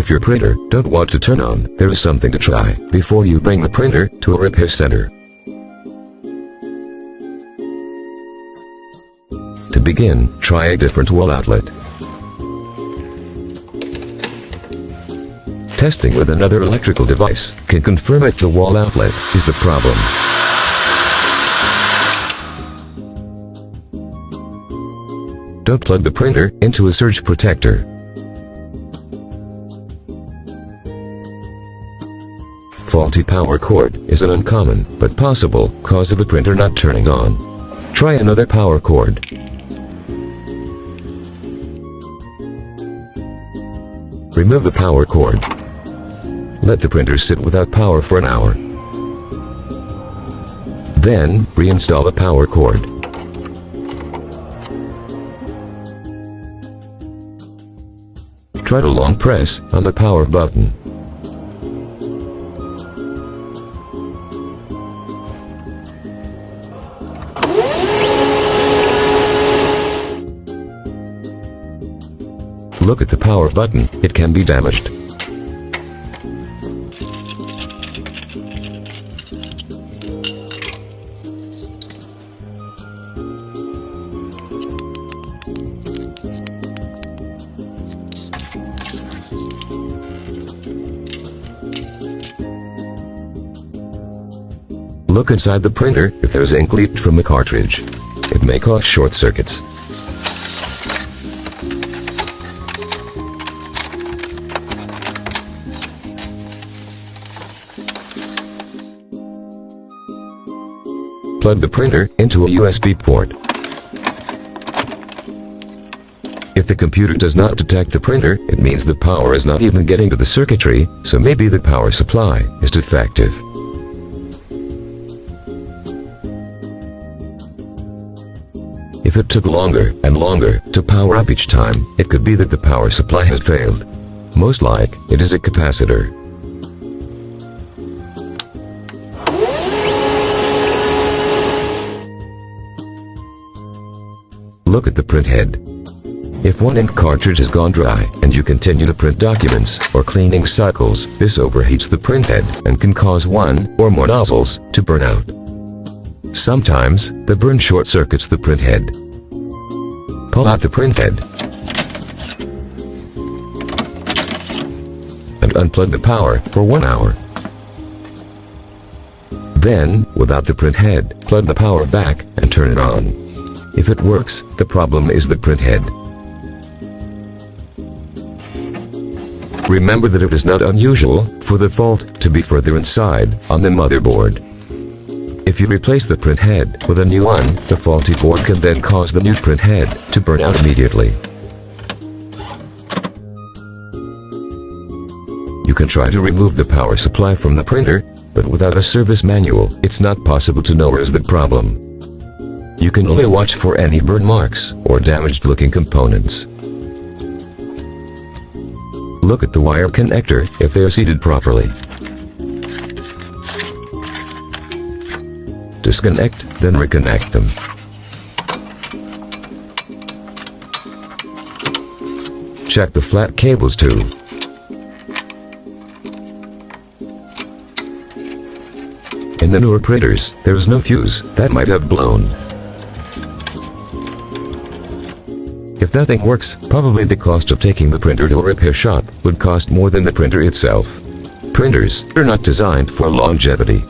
If your printer don't want to turn on, there is something to try before you bring the printer to a repair center. To begin, try a different wall outlet. Testing with another electrical device can confirm if the wall outlet is the problem. Don't plug the printer into a surge protector. Faulty power cord is an uncommon but possible cause of the printer not turning on. Try another power cord. Remove the power cord. Let the printer sit without power for an hour. Then, reinstall the power cord. Try to long press on the power button. Look at the power button, it can be damaged. Look inside the printer if there's ink leaked from the cartridge. It may cause short circuits. Plug the printer into a USB port. If the computer does not detect the printer, it means the power is not even getting to the circuitry, so maybe the power supply is defective. If it took longer and longer to power up each time, it could be that the power supply has failed. Most like, it is a capacitor. Look at the print head. If one ink cartridge has gone dry, and you continue to print documents or cleaning cycles, this overheats the print head, and can cause one or more nozzles to burn out. Sometimes, the burn short circuits the print head. Pull out the print head and unplug the power for 1 hour. Then, without the print head, plug the power back and turn it on. If it works, the problem is the print head. Remember that it is not unusual for the fault to be further inside on the motherboard. If you replace the print head with a new one, the faulty board can then cause the new print head to burn out immediately. You can try to remove the power supply from the printer, but without a service manual, it's not possible to know where is the problem. You can only watch for any burn marks or damaged-looking components. Look at the wire connector if they are seated properly. Disconnect, then reconnect them. Check the flat cables too. In the newer printers, there is no fuse that might have blown. If nothing works, probably the cost of taking the printer to a repair shop would cost more than the printer itself. Printers are not designed for longevity.